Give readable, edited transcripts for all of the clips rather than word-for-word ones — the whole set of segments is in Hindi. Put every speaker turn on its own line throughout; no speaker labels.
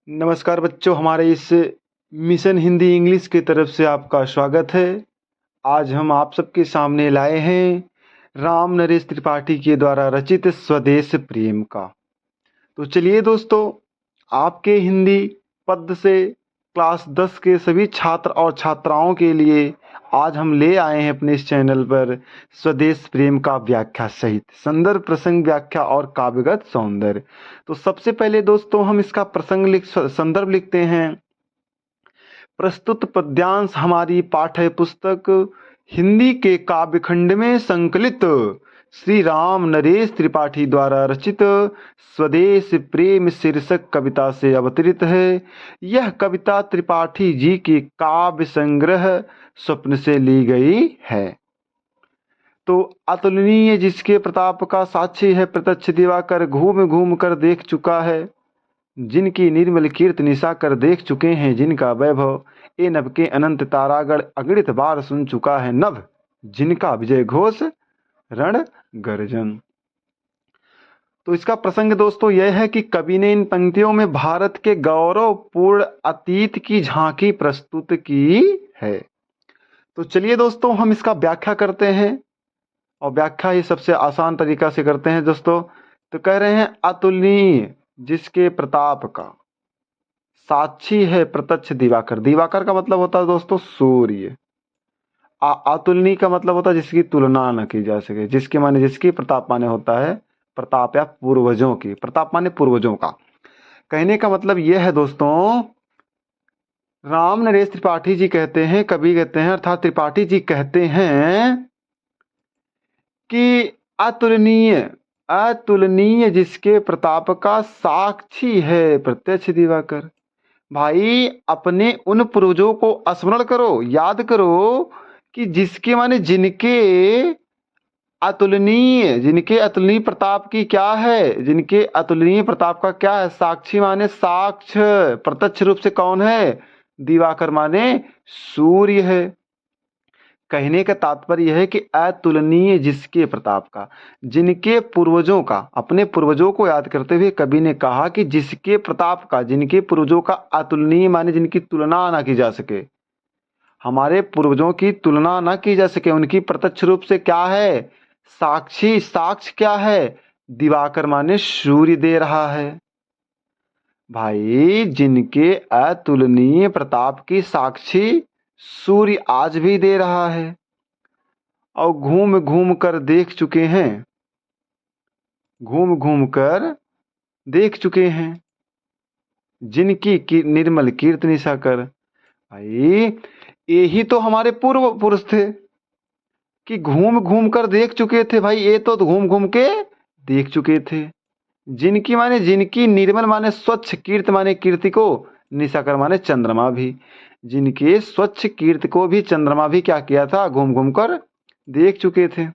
नमस्कार बच्चों, हमारे इस मिशन हिंदी इंग्लिश की तरफ से आपका स्वागत है। आज हम आप सबके सामने लाए हैं राम नरेश त्रिपाठी के द्वारा रचित स्वदेश प्रेम का। तो चलिए दोस्तों, आपके हिंदी पद से क्लास 10 के सभी छात्र और छात्राओं के लिए आज हम ले आए हैं अपने इस चैनल पर स्वदेश प्रेम का व्याख्या सहित संदर्भ, प्रसंग, व्याख्या और काव्यगत सौंदर्य। तो सबसे पहले दोस्तों हम इसका संदर्भ लिखते हैं। प्रस्तुत पद्यांश हमारी पाठ्य पुस्तक हिंदी के काव्यखंड में संकलित श्री राम नरेश त्रिपाठी द्वारा रचित स्वदेश प्रेम शीर्षक कविता से अवतरित है। यह कविता त्रिपाठी जी के काव्य संग्रह स्वप्न से ली गई है। तो अतुलनीय जिसके प्रताप का साक्षी है प्रत्यक्ष दिवाकर, घूम घूम कर देख चुका है जिनकी निर्मल कीर्ति निशा कर देख चुके हैं जिनका वैभव, ए नभ के अनंत तारागढ़ अगणित बार सुन चुका है नभ जिनका विजय घोष रण गर्जन। तो इसका प्रसंग दोस्तों यह है कि कवि ने इन पंक्तियों में भारत के गौरवपूर्ण अतीत की झांकी प्रस्तुत की है। तो चलिए दोस्तों हम इसका व्याख्या करते हैं, और व्याख्या ही सबसे आसान तरीका से करते हैं दोस्तों। तो कह रहे हैं अतुलनीय जिसके प्रताप का साक्षी है प्रत्यक्ष दिवाकर। दिवाकर का मतलब होता है दोस्तों सूर्य। अतुलनीय का मतलब होता है जिसकी तुलना न की जा सके, जिसके माने जिसकी, प्रताप माने होता है प्रताप या पूर्वजों की, प्रताप माने पूर्वजों का। कहने का मतलब यह है दोस्तों, राम नरेश त्रिपाठी जी कहते हैं, कवि कहते हैं अर्थात त्रिपाठी जी कहते हैं कि अतुलनीय जिसके प्रताप का साक्षी है प्रत्यक्ष दिवाकर। भाई अपने उन पूर्वजों को स्मरण करो, याद करो कि जिसके माने जिनके अतुलनीय प्रताप की क्या है, जिनके अतुलनीय प्रताप का क्या है, साक्षी माने साक्ष, प्रत्यक्ष रूप से कौन है, दिवाकर माने सूर्य है। कहने का तात्पर्य यह है कि अतुलनीय जिसके प्रताप का, जिनके पूर्वजों का, अपने पूर्वजों को याद करते हुए कवि ने कहा कि जिसके प्रताप का, जिनके पूर्वजों का अतुलनीय माने जिनकी तुलना ना की जा सके, हमारे पूर्वजों की तुलना ना की जा सके, उनकी प्रत्यक्ष रूप से क्या है, साक्षी। साक्ष क्या है, दिवाकर माने सूर्य दे रहा है। भाई जिनके अतुलनीय प्रताप की साक्षी सूर्य आज भी दे रहा है, और घूम घूम कर देख चुके हैं, घूम घूम कर देख चुके हैं जिनकी निर्मल कीर्ति निशा कर। भाई यही तो हमारे पूर्व पुरुष थे कि घूम घूम कर देख चुके थे। भाई ये तो घूम घूम के देख चुके थे। जिनकी माने जिनकी, निर्मल माने स्वच्छ, कीर्ति माने कीर्ति को, निशाकर माने चंद्रमा भी, जिनके स्वच्छ कीर्ति को भी चंद्रमा भी क्या किया था, घूम घूम कर देख चुके थे।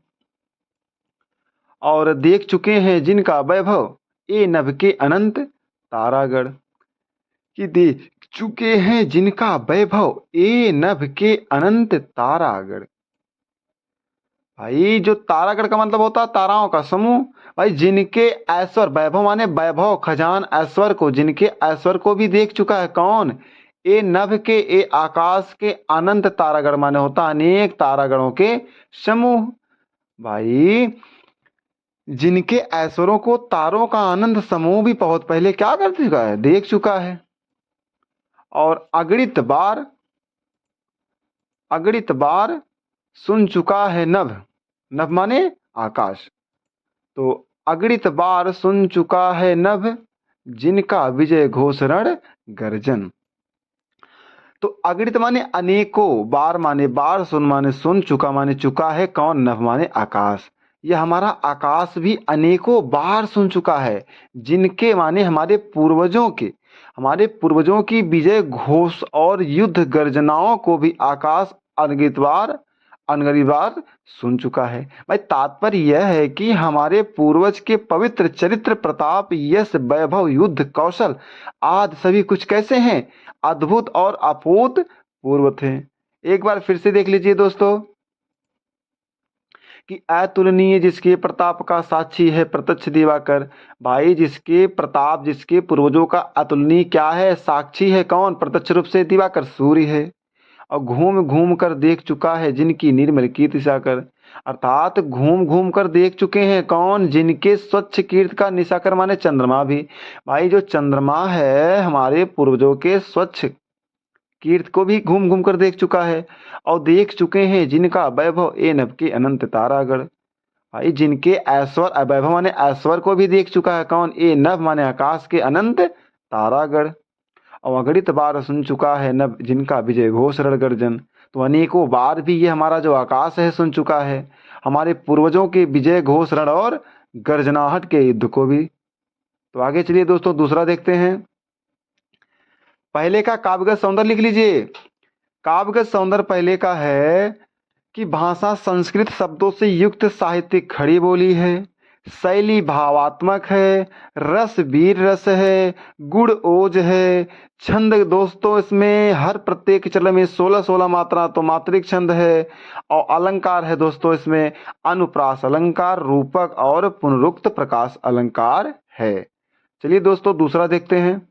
और देख चुके हैं जिनका वैभव, ए नभ के अनंत तारागढ़, कि देख चुके हैं जिनका वैभव, ए नभ के अनंत तारागढ़। भाई जो तारागढ़ का मतलब होता है ताराओं का समूह। भाई जिनके ऐश्वर्य, वैभव माने वैभव, खजान, ऐश्वर्य को, जिनके ऐश्वर्य को भी देख चुका है कौन, ए नभ के, ए आकाश के, अनंत तारागढ़ माने होता अनेक तारागढ़ों के समूह। भाई जिनके ऐश्वर्यों को, तारों का आनंद समूह भी बहुत पहले क्या कर चुका है, देख चुका है। और अगणित बार सुन चुका है नभ, नभ माने आकाश। तो अगणित बार सुन चुका है नभ जिनका विजय घोष रण गर्जन। तो अगणित माने अनेकों, बार माने बार, सुन माने सुन, चुका माने चुका है कौन, नभ माने आकाश। यह हमारा आकाश भी अनेकों बार सुन चुका है, जिनके माने हमारे पूर्वजों के, हमारे पूर्वजों की विजय घोष और युद्ध गर्जनाओं को भी आकाश अनगिनत बार सुन चुका है। भाई तात्पर्य यह है कि हमारे पूर्वज के पवित्र चरित्र, प्रताप, यश, वैभव, युद्ध कौशल आदि सभी कुछ कैसे हैं, अद्भुत और अभूतपूर्व थे। एक बार फिर से देख लीजिए दोस्तों कि अतुलनीय जिसके प्रताप का साक्षी है प्रत्यक्ष दिवाकर। भाई जिसके प्रताप, जिसके पूर्वजों का अतुलनीय क्या है, साक्षी है कौन, प्रत्यक्ष रूप से दिवाकर सूर्य है। और घूम घूम कर देख चुका है जिनकी निर्मल कीर्ति साकर, अर्थात घूम घूम कर देख चुके हैं कौन, जिनके स्वच्छ कीर्ति का निशाकर माने चंद्रमा भी। भाई जो चंद्रमा है हमारे पूर्वजों के स्वच्छ कीर्ति को भी घूम घूम कर देख चुका है। और देख चुके हैं जिनका वैभव ए नभ के अनंत तारागढ़। भाई जिनके ऐश्वर्य, वैभव माने ऐश्वर्य को भी देख चुका है कौन, ए नभ माने आकाश के अनंत तारागढ़। और अगणित बार सुन चुका है नभ जिनका विजय घोष रण गर्जन। तो अनेकों बार भी ये हमारा जो आकाश है सुन चुका है हमारे पूर्वजों के विजय घोष रण और गर्जनाहट के युद्ध को भी। तो आगे चलिए दोस्तों दूसरा देखते हैं। पहले का काव्यगत सौंदर्य लिख लीजिए। काव्यगत सौंदर्य पहले का है कि भाषा संस्कृत शब्दों से युक्त साहित्यिक खड़ी बोली है, शैली भावात्मक है, रस वीर रस है, गुण ओज है, छंद दोस्तों इसमें हर प्रत्येक चरण में 16-16 मात्रा तो मात्रिक छंद है। और अलंकार है दोस्तों इसमें अनुप्रास अलंकार, रूपक और पुनरुक्त प्रकाश अलंकार है। चलिए दोस्तों दूसरा देखते हैं।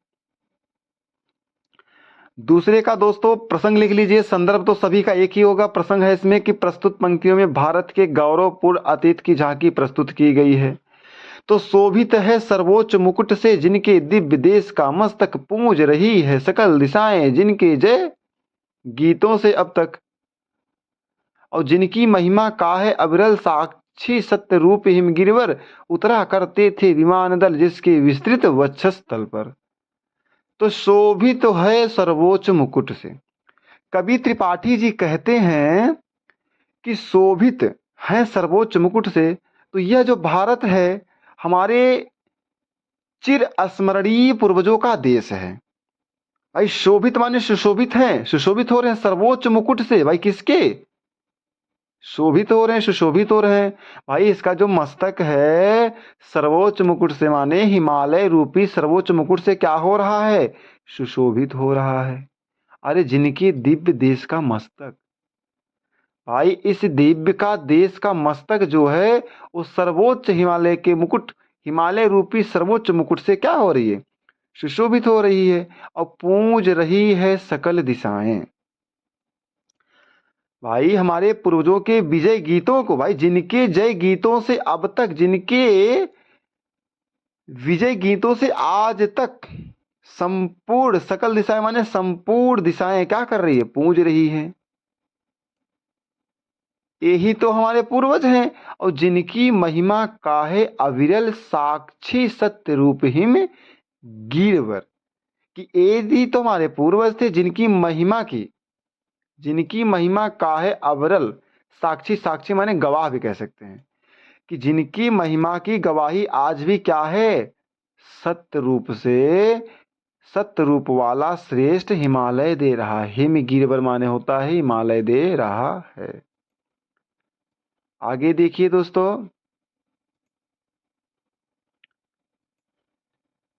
दूसरे का दोस्तों प्रसंग लिख लीजिए। संदर्भ तो सभी का एक ही होगा। प्रसंग है इसमें कि प्रस्तुत पंक्तियों में भारत के गौरवपूर्ण अतीत की झांकी प्रस्तुत की गई है। तो शोभित है सर्वोच्च मुकुट से जिनके दिव्य देश का मस्तक, पूज रही है सकल दिशाएं जिनके जय गीतों से अब तक। और जिनकी महिमा का है अविरल साक्षी सत्य रूप हिमगिरिवर, उतरा करते थे विमान दल जिसके विस्तृत वक्षस्थल पर। तो शोभित तो है सर्वोच्च मुकुट से। कवि त्रिपाठी जी कहते हैं कि शोभित है सर्वोच्च मुकुट से। तो यह जो भारत है हमारे चिर स्मरणीय पूर्वजों का देश है। भाई शोभित माने सुशोभित हैं, सुशोभित हो रहे हैं सर्वोच्च मुकुट से। भाई किसके शोभित हो रहे हैं, सुशोभित हो रहे हैं। भाई इसका जो मस्तक है सर्वोच्च मुकुट से माने हिमालय रूपी सर्वोच्च मुकुट से क्या हो रहा है, सुशोभित हो रहा है। अरे जिनके दिव्य देश का मस्तक, भाई इस दिव्य का देश का मस्तक जो है वो सर्वोच्च हिमालय के मुकुट, हिमालय रूपी सर्वोच्च मुकुट से क्या हो रही है, सुशोभित हो रही है। और पूज रही है सकल दिशाएं। भाई हमारे पूर्वजों के विजय गीतों को, भाई जिनके जय गीतों से अब तक, जिनके विजय गीतों से आज तक संपूर्ण सकल दिशाएं माने संपूर्ण दिशाएं क्या कर रही है, पूज रही है। यही तो हमारे पूर्वज हैं। और जिनकी महिमा काहे अविरल साक्षी सत्य रूप हिम गिरवर, कि ये तो हमारे पूर्वज थे जिनकी महिमा की, जिनकी महिमा काहे अविरल साक्षी, साक्षी माने गवाह भी कह सकते हैं, कि जिनकी महिमा की गवाही आज भी क्या है, सत्य रूप से, सत्य रूप वाला श्रेष्ठ हिमालय दे रहा है। हिम गिरवर माने होता है हिमालय दे रहा है। आगे देखिए दोस्तों,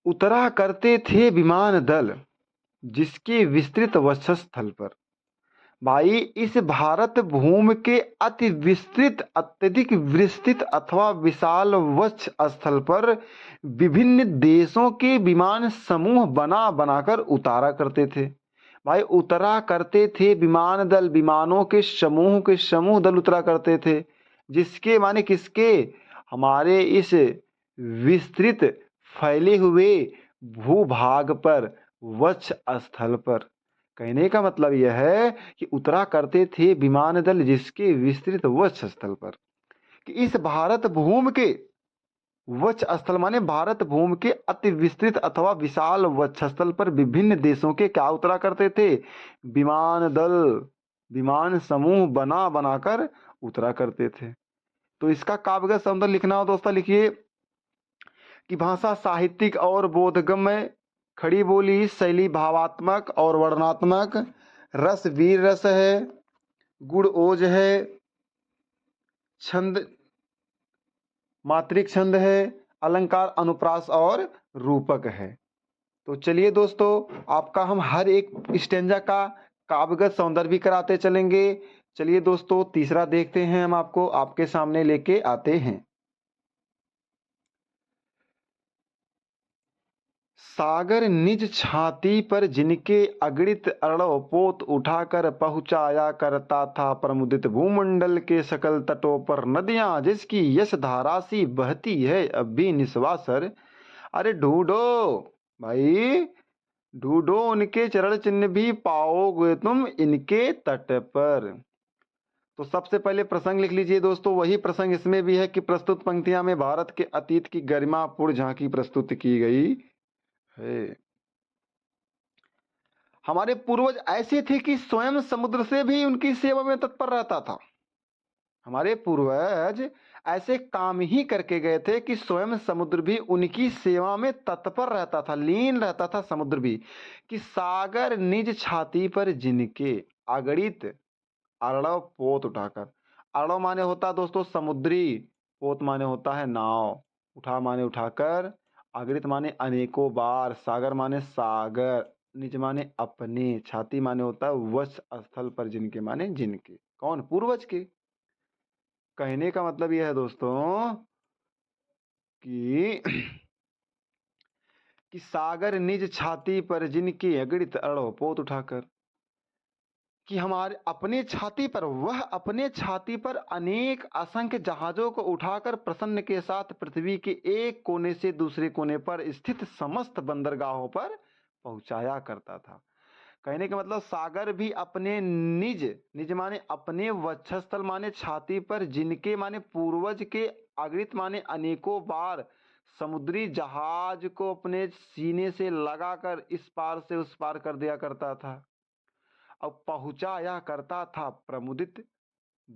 उतरा करते थे विमान दल जिसके विस्तृत वक्षस्थल पर। भाई इस भारत भूमि के अति विस्तृत, अत्यधिक विस्तृत अथवा विशाल वक्ष स्थल पर विभिन्न देशों के विमान समूह बना बनाकर उतारा करते थे। भाई उतरा करते थे विमान दल, विमानों के समूह दल उतरा करते थे। जिसके माने किसके, हमारे इस विस्तृत फैले हुए भूभाग पर, वक्ष स्थल पर। कहने का मतलब यह है कि उतरा करते थे विमान दल जिसके विस्तृत वक्ष स्थल पर, कि इस भारत भूमि के वक्ष स्थल माने भारत भूमि के अति विस्तृत अथवा विशाल वक्ष स्थल पर विभिन्न देशों के क्या उतरा करते थे, विमान दल, विमान समूह बना बनाकर उतरा करते थे। तो इसका काव्यगत सौंदर्य लिखना हो दोस्तों लिखिए कि भाषा साहित्यिक और बोधगम्य, खड़ी बोली, शैली भावात्मक और वर्णनात्मक, रस वीर रस है, गुण ओज है, छंद मात्रिक छंद है, अलंकार अनुप्रास और रूपक है। तो चलिए दोस्तों आपका हम हर एक स्टेंजा का काव्यगत सौंदर्य भी कराते चलेंगे। चलिए दोस्तों, तीसरा देखते हैं, हम आपको आपके सामने लेके आते हैं। सागर निज छाती पर जिनके अगणित अरड़ों पोत उठाकर पहुँचाया करता था, प्रमुदित भूमंडल के सकल तटों पर नदियां जिसकी यश धारा सी बहती है अब भी निस्वासर। अरे ढूंढो भाई, ढूंढो उनके चरण चिन्ह भी पाओगे तुम इनके तट पर। तो सबसे पहले प्रसंग लिख लीजिए दोस्तों, वही प्रसंग इसमें भी है कि प्रस्तुत पंक्तियां में भारत के अतीत की गरिमापूर्ण झांकी प्रस्तुत की गई है। हमारे पूर्वज ऐसे थे कि स्वयं समुद्र से भी उनकी सेवा में तत्पर रहता था। हमारे पूर्वज ऐसे काम ही करके गए थे कि स्वयं समुद्र भी उनकी सेवा में तत्पर रहता था, लीन रहता था समुद्र भी। कि सागर निज छाती पर जिनके अगणित अरड़व पोत उठाकर। अरड़व माने होता है दोस्तों समुद्री, पोत माने होता है नाव, उठा माने उठाकर, अगणित माने अनेकों बार, सागर माने सागर, निज माने अपने, छाती माने होता है वक्ष स्थल पर जिनके माने जिनके, कौन? पूर्वज के। कहने का मतलब यह है दोस्तों कि कि सागर निज छाती पर जिनके अगणित अरड़व पोत उठाकर, कि हमारे अपने छाती पर, वह अपने छाती पर अनेक असंख्य जहाजों को उठाकर प्रसन्न के साथ पृथ्वी के एक कोने से दूसरे कोने पर स्थित समस्त बंदरगाहों पर पहुंचाया करता था। कहने का मतलब सागर भी अपने निज, निज माने अपने वक्षस्थल माने छाती पर, जिनके माने पूर्वज के, अगणित माने अनेकों बार समुद्री जहाज को अपने सीने से लगाकर इस पार से उस पार कर दिया करता था। अब पहुंचाया करता था प्रमुदित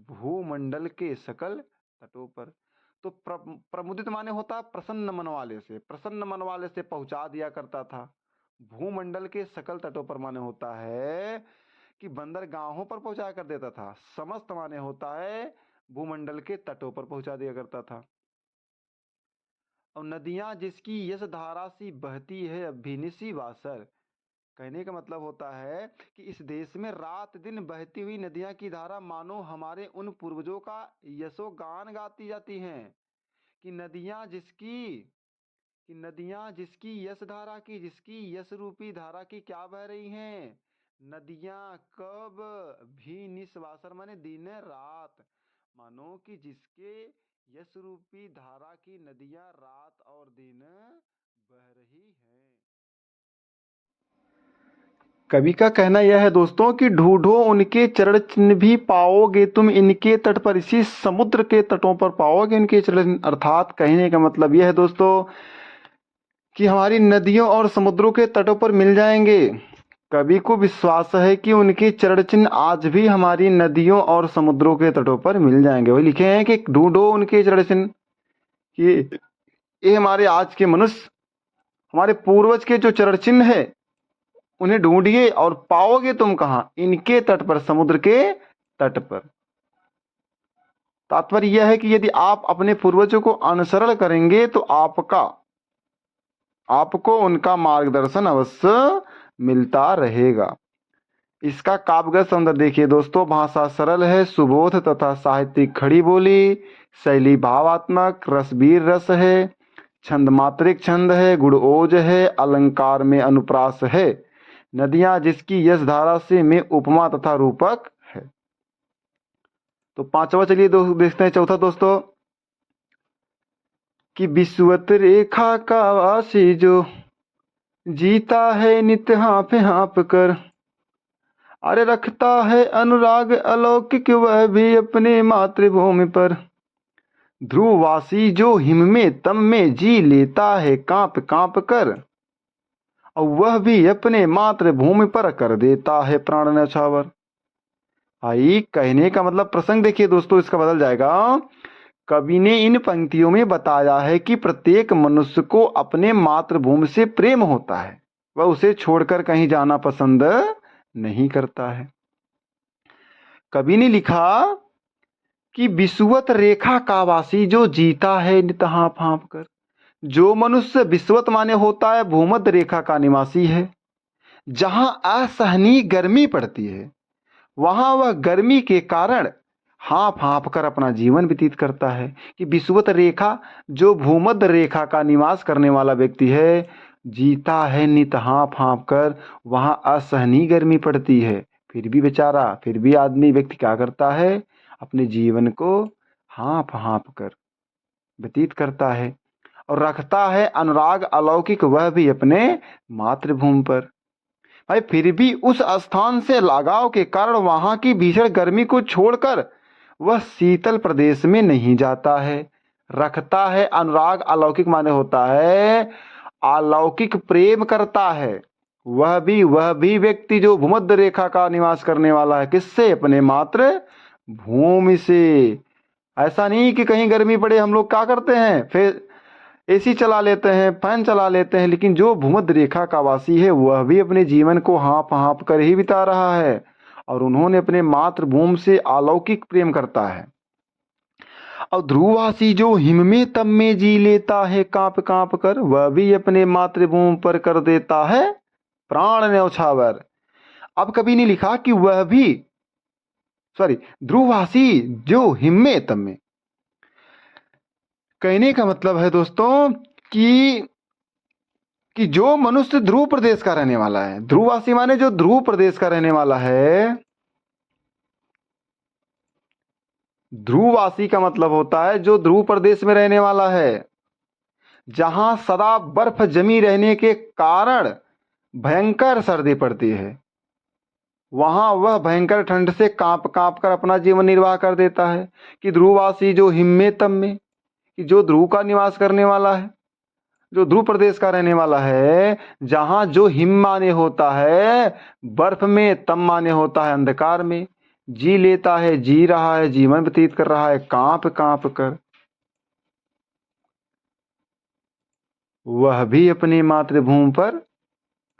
भूमंडल के सकल तटों पर। तो प्रमुदित माने होता प्रसन्न मन वाले से, प्रसन्न मन वाले से पहुंचा दिया करता था। भूमंडल के सकल तटों पर माने होता है कि बंदरगाहों पर पहुंचा कर देता था। समस्त माने होता है भूमंडल के तटों पर पहुंचा दिया करता था। और नदियां जिसकी यश धारा सी बहती है अभिनिशी वासर। कहने का मतलब होता है कि इस देश में रात दिन बहती हुई नदियां की धारा मानो हमारे उन पूर्वजों का यशोगान गाती जाती हैं। कि नदियां जिसकी यश धारा की, जिसकी यश रूपी धारा की क्या बह रही हैं? नदियां कब भी निस्वासर माने दिन रात, मानो कि जिसके यश रूपी धारा की नदियां रात और दिन बह रही हैं। कवि का कहना यह है दोस्तों कि ढूंढो उनके चरण चिन्ह भी पाओगे तुम इनके तट पर, इसी समुद्र के तटों पर पाओगे इनके चरण। अर्थात कहने का मतलब यह है दोस्तों कि हमारी नदियों और समुद्रों के तटों पर मिल जाएंगे। कवि को विश्वास है कि उनके चरण चिन्ह आज भी हमारी नदियों और समुद्रों के तटों पर मिल जाएंगे। वही लिखे हैं कि ढूंढो उनके चरण चिन्ह। ये हमारे आज के मनुष्य, हमारे पूर्वज के जो चरण चिन्ह है उन्हें ढूंढिए और पाओगे तुम कहां? इनके तट पर, समुद्र के तट पर। तात्पर्य यह है कि यदि आप अपने पूर्वजों को अनुसरण करेंगे तो आपको उनका मार्गदर्शन अवश्य मिलता रहेगा। इसका काव्यगत सौंदर्य देखिए दोस्तों, भाषा सरल है, सुबोध तथा साहित्यिक खड़ी बोली, शैली भावात्मक, रसवीर रस है, छंद मात्रिक छंद है, गुण ओज है, अलंकार में अनुप्रास है। नदियां जिसकी यश धारा से में उपमा तथा रूपक है। तो पांचवा चलिए देखते हैं, चौथा दोस्तों कि विश्वत रेखा का वासी जो जीता है नित हाँफ हाँफ कर, अरे रखता है अनुराग अलौकिक वह भी अपने मातृभूमि पर। ध्रुववासी जो हिम में तम में जी लेता है कांप कांप कर, और वह भी अपने मातृभूमि पर कर देता है प्राण न्यौछावर। भाई कहने का मतलब, प्रसंग देखिए दोस्तों इसका बदल जाएगा। कवि ने इन पंक्तियों में बताया है कि प्रत्येक मनुष्य को अपने मातृभूमि से प्रेम होता है, वह उसे छोड़कर कहीं जाना पसंद नहीं करता है। कवि ने लिखा कि विषुवत रेखा का वासी जो जीता है नित हाँफ हाँफ कर। जो मनुष्य, विषुवत माने होता है भूमध्य रेखा का निवासी है, जहां असहनीय गर्मी पड़ती है, वहां वह गर्मी के कारण हाँफ हाँफ कर अपना जीवन व्यतीत करता है। कि विषुवत रेखा, जो भूमध्य रेखा का निवास करने वाला व्यक्ति है, जीता है नित हाँफ हाँफ कर, वहां असहनीय गर्मी पड़ती है, फिर भी बेचारा, फिर भी आदमी व्यक्ति क्या करता है, अपने जीवन को हाँफ हाँफ कर व्यतीत करता है और रखता है अनुराग अलौकिक, वह भी अपने मातृभूमि पर। भाई फिर भी उस स्थान से लगाव के कारण वहां की भीषण गर्मी को छोड़कर वह शीतल प्रदेश में नहीं जाता है। रखता है अनुराग अलौकिक माने होता है अलौकिक प्रेम करता है। वह भी व्यक्ति जो भूमध्य रेखा का निवास करने वाला है, किससे, अपने मातृ भूमि से। ऐसा नहीं कि कहीं गर्मी पड़े हम लोग क्या करते हैं, फिर एसी चला लेते हैं, फैन चला लेते हैं, लेकिन जो भूमध्य रेखा का वासी है वह भी अपने जीवन को हाँप हाँप कर ही बिता रहा है और उन्होंने अपने मातृभूमि से अलौकिक प्रेम करता है। और ध्रुववासी जो हिम में तम में जी लेता है कांप कांप कर, वह भी अपने मातृभूमि पर कर देता है प्राण न्यौछावर। अब कभी नहीं लिखा कि वह भी, सॉरी, ध्रुववासी जो हिम में तम में, कहने का मतलब है दोस्तों कि जो मनुष्य ध्रुव प्रदेश का रहने वाला है, ध्रुववासी माने जो ध्रुव प्रदेश का रहने वाला है, ध्रुववासी का मतलब होता है जो ध्रुव प्रदेश में रहने वाला है, जहां सदा बर्फ जमी रहने के कारण भयंकर सर्दी पड़ती है, वहां वह भयंकर ठंड से कांप कांप कर अपना जीवन निर्वाह कर देता है। कि ध्रुववासी जो हिम में तम में, कि जो ध्रुव का निवास करने वाला है, जो ध्रुव प्रदेश का रहने वाला है, जहां जो हिम माने होता है बर्फ में, तम माने होता है अंधकार में, जी लेता है, जी रहा है, जीवन व्यतीत कर रहा है कांप कांप कर, वह भी अपनी मातृभूमि पर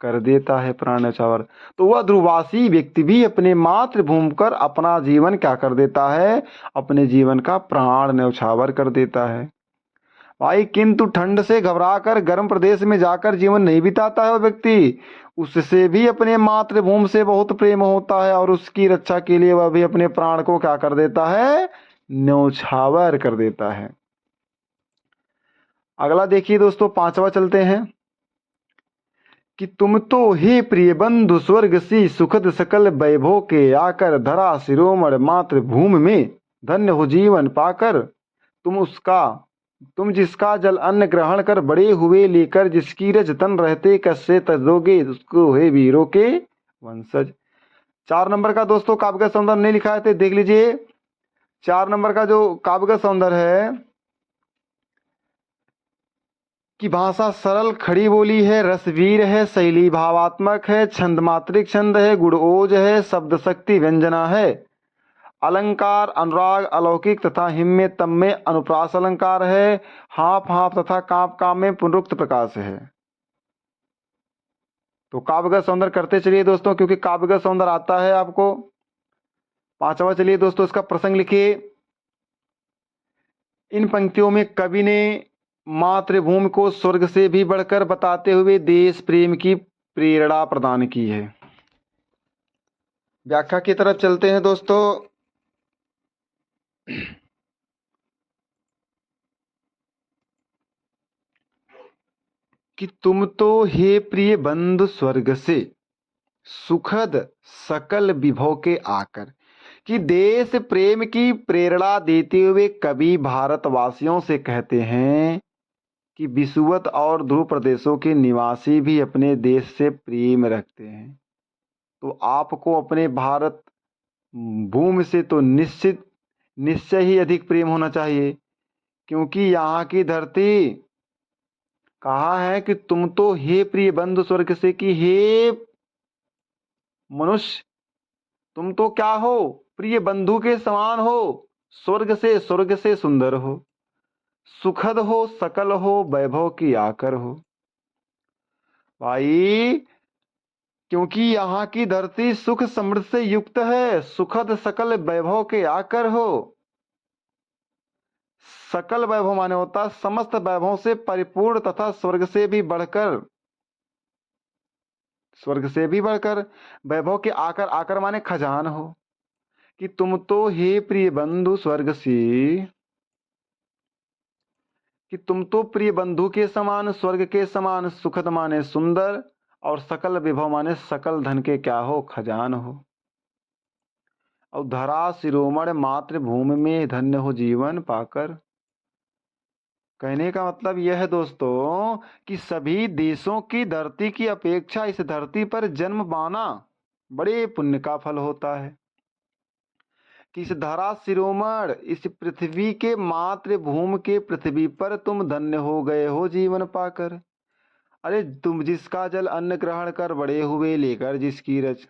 कर देता है प्राण न्यौछावर। तो वह ध्रुववासी व्यक्ति भी अपने मातृभूमि पर अपना जीवन क्या कर देता है, अपने जीवन का प्राण न्यौछावर कर देता है भाई। किंतु ठंड से घबरा कर गर्म प्रदेश में जाकर जीवन नहीं बिताता है वह व्यक्ति, उससे भी अपने मातृभूमि से बहुत प्रेम होता है और उसकी रक्षा के लिए वह भी अपने प्राण को क्या कर देता है, न्यौछावर कर देता है। अगला देखिए दोस्तों, पांचवा चलते हैं। कि तुम तो हे प्रिय बंधु स्वर्ग सी सुखद सकल वैभव के आकर, धरा शिरोमण मातृभूमि में धन्य हो जीवन पाकर। तुम जिसका जल अन्न ग्रहण कर बड़े हुए लेकर, जिसकी रज तन रहते कससे तजोगे, उसको हे वीरों के वंशज। 4 नंबर का दोस्तों काव्य सौंदर्य नहीं लिखा है तो देख लीजिए। 4 नंबर का जो काव्य सौंदर्य है कि भाषा सरल खड़ी बोली है, रसवीर है, शैली भावात्मक है, छंद मात्रिक छंद है, गुण ओज है, शब्द शक्ति व्यंजना है, अलंकार अनुराग अलौकिक तथा हिम में तम में अनुप्रास अलंकार है, हाफ हाफ तथा कांप कांप में पुनरुक्त प्रकाश है। तो काव्यगत सौंदर्य करते चलिए दोस्तों, क्योंकि काव्यगत सौंदर्य आता है आपको। पांचवा चलिए दोस्तों, इसका प्रसंग लिखिए। इन पंक्तियों में कवि ने मातृभूमि को स्वर्ग से भी बढ़कर बताते हुए देश प्रेम की प्रेरणा प्रदान की है। व्याख्या की तरफ चलते हैं दोस्तों। कि तुम तो हे प्रिय बंधु स्वर्ग से सुखद सकल विभव के आकर, कि देश प्रेम की प्रेरणा देते हुए कवि भारतवासियों से कहते हैं कि विषुवत और ध्रुव प्रदेशों के निवासी भी अपने देश से प्रेम रखते हैं। तो आपको अपने भारत भूमि से तो निश्चय ही अधिक प्रेम होना चाहिए, क्योंकि यहाँ की धरती, कहा है कि तुम तो हे प्रिय बंधु स्वर्ग से, कि हे मनुष्य तुम तो क्या हो, प्रिय बंधु के समान हो, स्वर्ग से सुंदर हो, सुखद हो, सकल हो, वैभव की आकर हो। भाई क्योंकि यहाँ की धरती सुख समृद्धि से युक्त है, सुखद सकल वैभव के आकर हो। सकल वैभव माने होता है समस्त वैभव से परिपूर्ण तथा स्वर्ग से भी बढ़कर वैभव के आकर, आकर माने खजान हो। कि तुम तो हे प्रिय बंधु स्वर्ग से, कि तुम तो प्रिय बंधु के समान, स्वर्ग के समान, सुखद माने सुंदर, और सकल विभव माने सकल धन के क्या हो, खजान हो। और धरा शिरोमणि मातृभूमि में धन्य हो जीवन पाकर। कहने का मतलब यह है दोस्तों कि सभी देशों की धरती की अपेक्षा इस धरती पर जन्म पाना बड़े पुण्य का फल होता है। कि इस धरा शिरोमण, इस पृथ्वी के मातृभूमि के पृथ्वी पर तुम धन्य हो गए हो जीवन पाकर। अरे तुम जिसका जल अन्न ग्रहण कर बड़े हुए, लेकर जिसकी रच।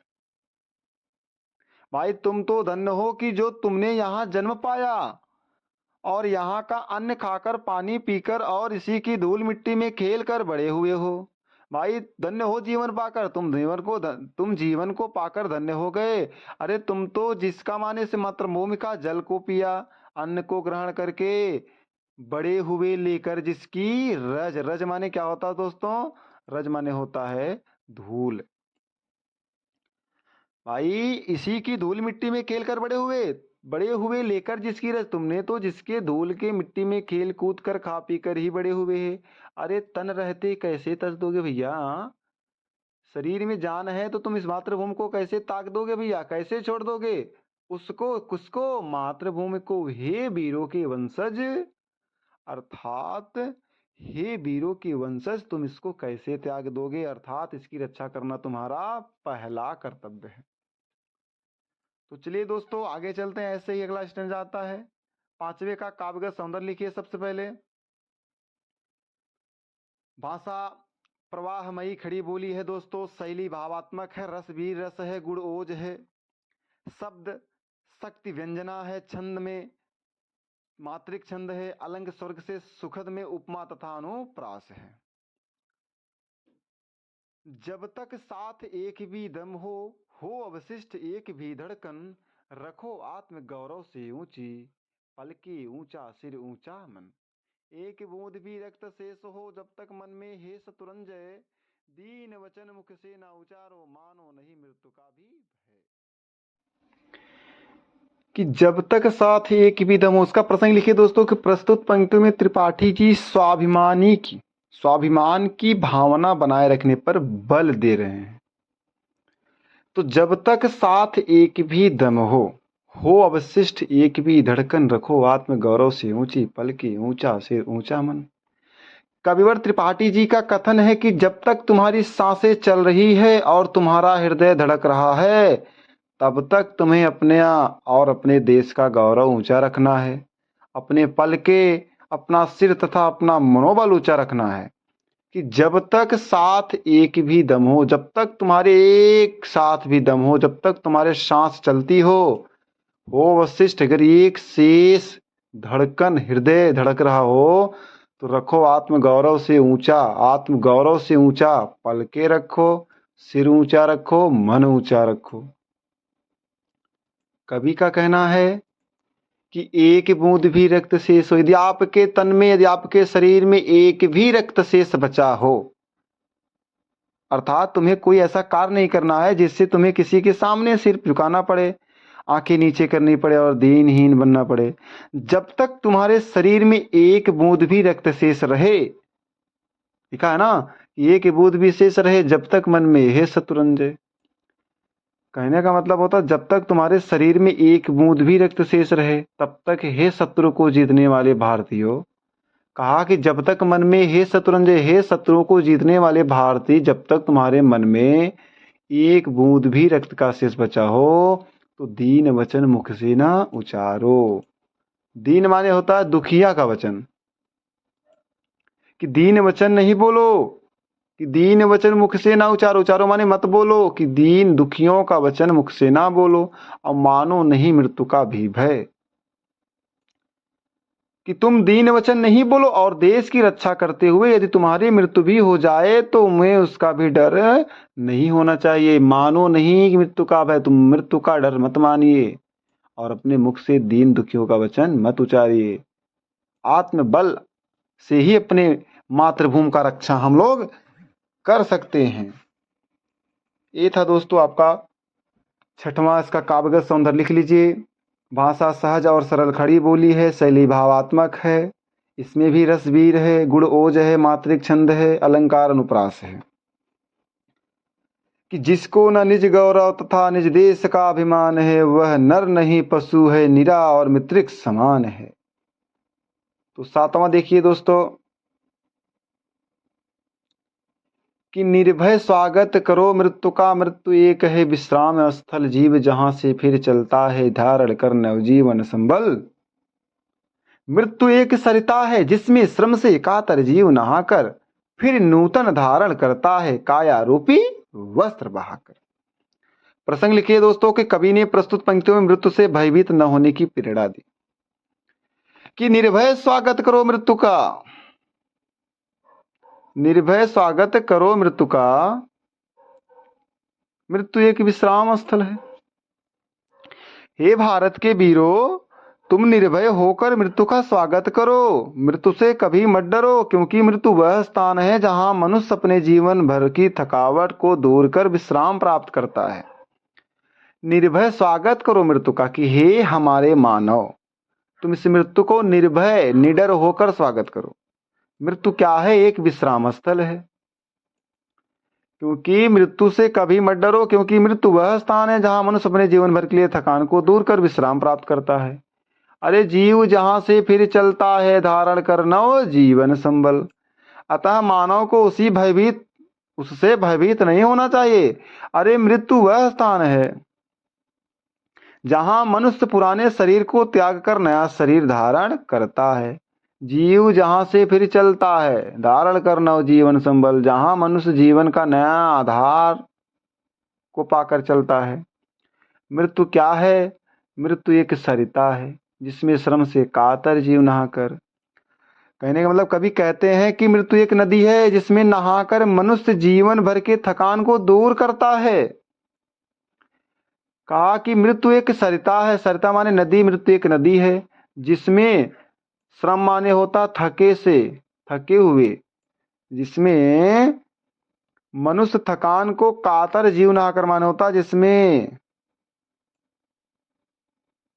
भाई तुम तो धन्य हो कि जो तुमने यहाँ जन्म पाया और यहाँ का अन्न खाकर, पानी पीकर और इसी की धूल मिट्टी में खेल कर बड़े हुए हो। भाई धन्य हो जीवन पाकर, तुम जीवन को पाकर धन्य हो गए। अरे तुम तो जिसका माने से मातृभूमि का जल को पिया, अन्न को ग्रहण करके बड़े हुए, लेकर जिसकी रज। रज माने क्या होता है दोस्तों? रज माने होता है धूल। भाई इसी की धूल मिट्टी में खेल कर बड़े हुए लेकर जिसकी रज। तुमने तो जिसके धूल के मिट्टी में खेल कूद कर खा पी कर ही बड़े हुए हैं। अरे तन रहते कैसे तज दोगे भैया? शरीर में जान है तो तुम इस मातृभूमि को कैसे ताक दोगे भैया? कैसे छोड़ दोगे उसको? किसको? मातृभूमि को। हे वीरों के वंशज, अर्थात हे वीरों के वंशज, तुम इसको कैसे त्याग दोगे? अर्थात इसकी रक्षा करना तुम्हारा पहला कर्तव्य है। तो चलिए दोस्तों आगे चलते हैं। ऐसे ही अगला स्टैंजा आता है। पांचवे का काव्यगत सौंदर्य लिखिए सबसे पहले। भाषा प्रवाहमयी खड़ी बोली है दोस्तों, शैली भावात्मक है, रस भी रस है, गुण ओज है, शब्द शक्ति व्यंजना है, छंद में मात्रिक छंद है, अलंग स्वर्ग से सुखद में उपमा तथा अनुप्रास है। जब तक साथ एक भी दम हो अवशिष्ट एक भी धड़कन, रखो आत्म गौरव से ऊंची, पलके ऊंचा सिर ऊंचा मन। एक बूंद भी रक्त शेष हो जब तक मन में हे शतुरंजय, दीन वचन मुख से ना उचारो, मानो नहीं मृत्यु का भी भय। कि जब तक साथ एक भी दम हो, उसका प्रसंग लिखिए दोस्तों कि प्रस्तुत पंक्तियों में त्रिपाठी जी स्वाभिमान की भावना बनाए रखने पर बल दे रहे हैं। तो जब तक साथ एक भी दम हो अवशिष्ट एक भी धड़कन, रखो आत्म गौरव से ऊंची, पलके ऊंचा सिर ऊंचा मन। कविवर त्रिपाठी जी का कथन है कि जब तक तुम्हारी सांसें चल रही है और तुम्हारा हृदय धड़क रहा है, तब तक तुम्हें अपने और अपने देश का गौरव ऊंचा रखना है, अपने पलके, अपना सिर तथा अपना मनोबल ऊंचा रखना है। कि जब तक साथ एक भी दम हो, जब तक तुम्हारे एक साथ भी दम हो, जब तक तुम्हारे सांस चलती हो वशिष्ठ, अगर एक शेष धड़कन हृदय धड़क रहा हो, तो रखो आत्म गौरव से ऊंचा, आत्म गौरव से ऊंचा, पलके रखो, सिर ऊंचा रखो, मन ऊंचा रखो। कवि का कहना है कि एक बूंद भी रक्त शेष हो, यदि आपके तन में, यदि आपके शरीर में एक भी रक्त शेष बचा हो, अर्थात तुम्हें कोई ऐसा कार्य नहीं करना है जिससे तुम्हें किसी के सामने सिर झुकाना पड़े, आंखें नीचे करनी पड़े और दीनहीन बनना पड़े। जब तक तुम्हारे शरीर में एक बूंद भी रक्त शेष रहे, लिखा है ना, एक बूंद भी शेष रहे, जब तक मन में हे शत्रुंजय। कहने का मतलब होता है जब तक तुम्हारे शरीर में एक बूंद भी रक्त शेष रहे, तब तक हे शत्रु को जीतने वाले भारतीयों। कहा कि जब तक मन में हे शत्रुंजय, हे शत्रु को जीतने वाले भारतीय, जब तक तुम्हारे मन में एक बूंद भी रक्त का शेष बचा हो, तो दीन वचन मुख से ना उचारो। दीन माने होता है दुखिया का वचन, कि दीन वचन नहीं बोलो, कि दीन वचन मुख से ना उचारो। उचारो माने मत बोलो, कि दीन दुखियों का वचन मुख से ना बोलो, और मानो नहीं मृत्यु का भी भय। कि तुम दीन वचन नहीं बोलो और देश की रक्षा करते हुए यदि तुम्हारी मृत्यु भी हो जाए तो तुम्हें उसका भी डर नहीं होना चाहिए। मानो नहीं मृत्यु का भय, तुम मृत्यु का डर मत मानिए और अपने मुख से दीन दुखियों का वचन मत उचारिए। आत्मबल से ही अपने मातृभूमि का रक्षा हम लोग कर सकते हैं। ये था दोस्तों आपका छठवां इसका काव्यगत सौंदर्य लिख लीजिए। भाषा सहज और सरल खड़ी बोली है, शैली भावात्मक है, इसमें भी रसवीर है, गुण ओज है, मात्रिक छंद है, अलंकार अनुप्रास है। कि जिसको न निज गौरव तथा निज देश का अभिमान है, वह नर नहीं पशु है, निरा और मित्रिक समान है। तो सातवां देखिए दोस्तों कि निर्भय स्वागत करो मृत्यु का, मृत्यु एक है विश्राम स्थल, जीव जहां से फिर चलता है, धारण कर नवजीवन संबल। मृत्यु एक सरिता है जिसमें श्रम से कातर जीव नहाकर फिर नूतन धारण करता है, काया रूपी वस्त्र बहाकर। प्रसंग लिखिए दोस्तों कि कवि ने प्रस्तुत पंक्तियों में मृत्यु से भयभीत न होने की प्रेरणा दी। कि निर्भय स्वागत करो मृत्यु का, निर्भय स्वागत करो मृत्यु का, मृत्यु एक विश्राम स्थल है। हे भारत के वीरों, तुम निर्भय होकर मृत्यु का स्वागत करो, मृत्यु से कभी मत डरो, क्योंकि मृत्यु वह स्थान है जहां मनुष्य अपने जीवन भर की थकावट को दूर कर विश्राम प्राप्त करता है। निर्भय स्वागत करो मृत्यु का, कि हे हमारे मानव, तुम इस मृत्यु को निर्भय निडर होकर स्वागत करो। मृत्यु क्या है? एक विश्राम स्थल है। क्योंकि मृत्यु से कभी मत डरो, क्योंकि मृत्यु वह स्थान है जहां मनुष्य अपने जीवन भर के लिए थकान को दूर कर विश्राम प्राप्त करता है। अरे जीव जहां से फिर चलता है, धारण कर नव जीवन संबल। अतः मानव को उससे भयभीत नहीं होना चाहिए। अरे मृत्यु वह स्थान है जहां मनुष्य पुराने शरीर को त्याग कर नया शरीर धारण करता है। जीव जहां से फिर चलता है, धारण कर नव जीवन संबल, जहां मनुष्य जीवन का नया आधार को पाकर चलता है। मृत्यु क्या है? मृत्यु एक सरिता है जिसमें श्रम से कातर जीव नहाकर। कहने का मतलब कवि कहते हैं कि मृत्यु एक नदी है जिसमें नहाकर मनुष्य जीवन भर के थकान को दूर करता है। कहा कि मृत्यु एक सरिता है, सरिता माने नदी, मृत्यु एक नदी है जिसमें श्रम माने होता थके हुए, जिसमें मनुष्य थकान को कातर जीव नहाकर माने होता जिसमें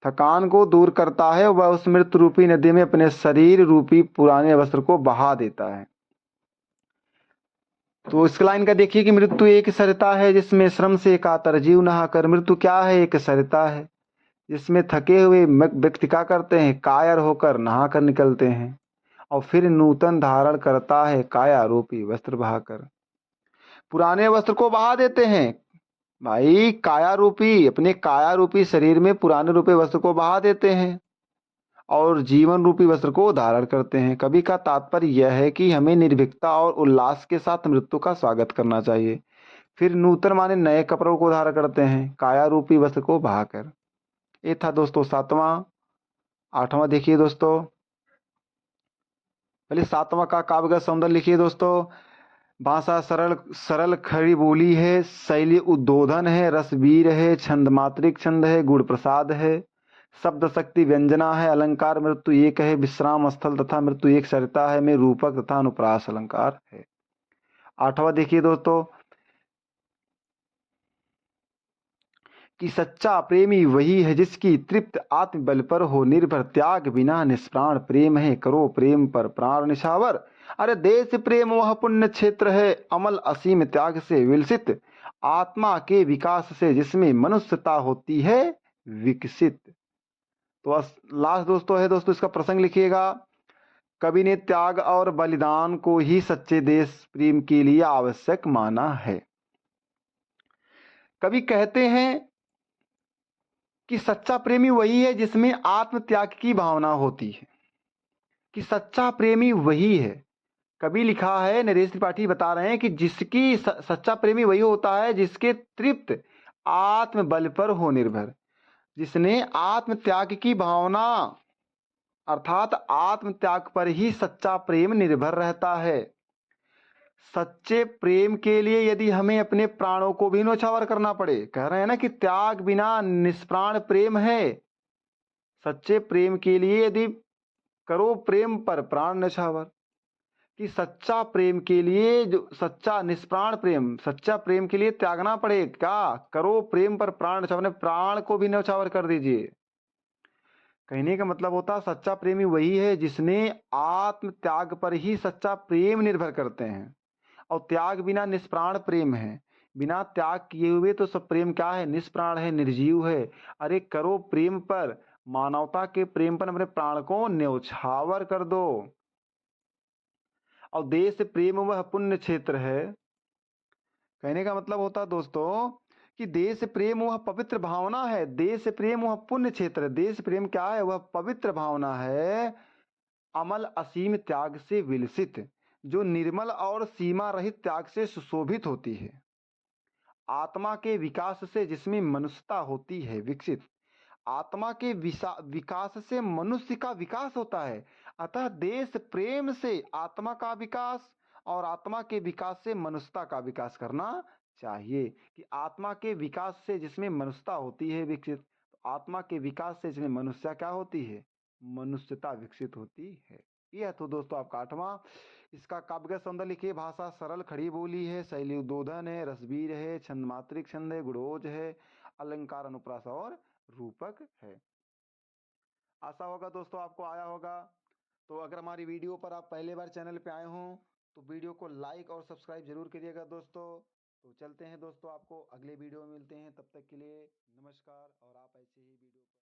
थकान को दूर करता है, वह उस मृत्यु रूपी नदी में अपने शरीर रूपी पुराने वस्त्र को बहा देता है। तो इस लाइन का देखिए कि मृत्यु एक सरिता है जिसमें श्रम से कातर जीव नहाकर। मृत्यु क्या है? एक सरिता है जिसमें थके हुए व्यक्ति क्या करते हैं? कायर होकर नहाकर निकलते हैं और फिर नूतन धारण करता है, काया रूपी वस्त्र बहाकर। पुराने वस्त्र को बहा देते हैं भाई, काया रूपी, अपने काया रूपी शरीर में पुराने रूपी वस्त्र को बहा देते हैं और जीवन रूपी वस्त्र को धारण करते हैं। कवि का तात्पर्य यह है कि हमें निर्भीकता और उल्लास के साथ मृत्यु का स्वागत करना चाहिए। फिर नूतन माने नए कपड़ों को धारण करते हैं, काया रूपी वस्त्र को बहाकर। ये था दोस्तों सातवां। आठवां देखिए दोस्तों, पहले सातवां का काव्यगत सौंदर्य लिखिए दोस्तों। भाषा सरल खड़ी बोली है, शैली उद्बोधन है, रसवीर है, छंद मात्रिक छंद है, गुण प्रसाद है, शब्द शक्ति व्यंजना है, अलंकार मृत्यु एक है विश्राम स्थल तथा मृत्यु एक सरिता है में रूपक तथा अनुप्रास अलंकार है। आठवां देखिए दोस्तों कि सच्चा प्रेमी वही है जिसकी तृप्त आत्मबल पर हो निर्भर, त्याग बिना निष्प्राण प्रेम है, करो प्रेम पर प्राण निछावर। अरे देश प्रेम वह पुण्य क्षेत्र है, अमल असीम त्याग से विलसित, आत्मा के विकास से जिसमें मनुष्यता होती है विकसित। तो लास्ट दोस्तों है दोस्तों इसका प्रसंग लिखिएगा। कवि ने त्याग और बलिदान को ही सच्चे देश प्रेम के लिए आवश्यक माना है। कवि कहते हैं कि सच्चा प्रेमी वही है जिसमें आत्म त्याग की भावना होती है, कि सच्चा प्रेमी वही है। कभी लिखा है, नरेश त्रिपाठी बता रहे हैं कि जिसकी सच्चा प्रेमी वही होता है जिसके तृप्त आत्म बल पर हो निर्भर, जिसने आत्म त्याग की भावना अर्थात आत्म त्याग पर ही सच्चा प्रेम निर्भर रहता है। सच्चे प्रेम के लिए यदि हमें अपने प्राणों को भी न्यौछावर करना पड़े, कह रहे हैं ना कि त्याग बिना निष्प्राण प्रेम है। सच्चे प्रेम के लिए यदि करो प्रेम पर प्राण न्यौछावर, कि सच्चा प्रेम के लिए, जो सच्चा निष्प्राण प्रेम, सच्चा प्रेम के लिए त्यागना पड़े, क्या करो प्रेम पर प्राण न्यौछावर, अपने प्राण को भी न्यौछावर कर दीजिए। कहने का मतलब होता है सच्चा प्रेमी वही है जिसने आत्म त्याग पर ही सच्चा प्रेम निर्भर करते हैं। और त्याग बिना निष्प्राण प्रेम है, बिना त्याग किए हुए तो सब प्रेम क्या है, निष्प्राण है, निर्जीव है। अरे करो प्रेम पर, मानवता के प्रेम पर अपने प्राण को न्यौछावर कर दो। और देश प्रेम वह पुण्य क्षेत्र है। कहने का मतलब होता है दोस्तों कि देश प्रेम वह पवित्र भावना है, देश प्रेम वह पुण्य क्षेत्र है। देश प्रेम क्या है, वह पवित्र भावना है, अमल असीम त्याग से विलसित, जो निर्मल और सीमा रहित त्याग से सुशोभित होती है। आत्मा के विकास से जिसमें मनुष्यता होती है विकसित, आत्मा के विकास से मनुष्य का विकास होता है। अतः देश प्रेम से आत्मा का विकास और आत्मा के विकास से मनुष्यता का विकास करना चाहिए। कि आत्मा के विकास से जिसमें मनुष्यता होती है विकसित, तो आत्मा के विकास से जिसमें मनुष्य क्या होती है, मनुष्यता विकसित होती है। यह तो दोस्तों आपका 8वां। इसका काव्य सौंदर्य लिखिए, भाषा सरल खड़ी बोली है, शैली उद्बोधन है, रसबीर है, छंद मात्रिक छंद है, गुणोज है, अलंकार अनुप्रास और रूपक है। आशा होगा दोस्तों आपको आया होगा। तो अगर हमारी वीडियो पर आप पहले बार चैनल पे आए हों तो वीडियो को लाइक और सब्सक्राइब जरूर करिएगा दोस्तों। तो चलते हैं दोस्तों, आपको अगले वीडियो में मिलते हैं, तब तक के लिए नमस्कार। और आप ऐसे ही वीडियो पर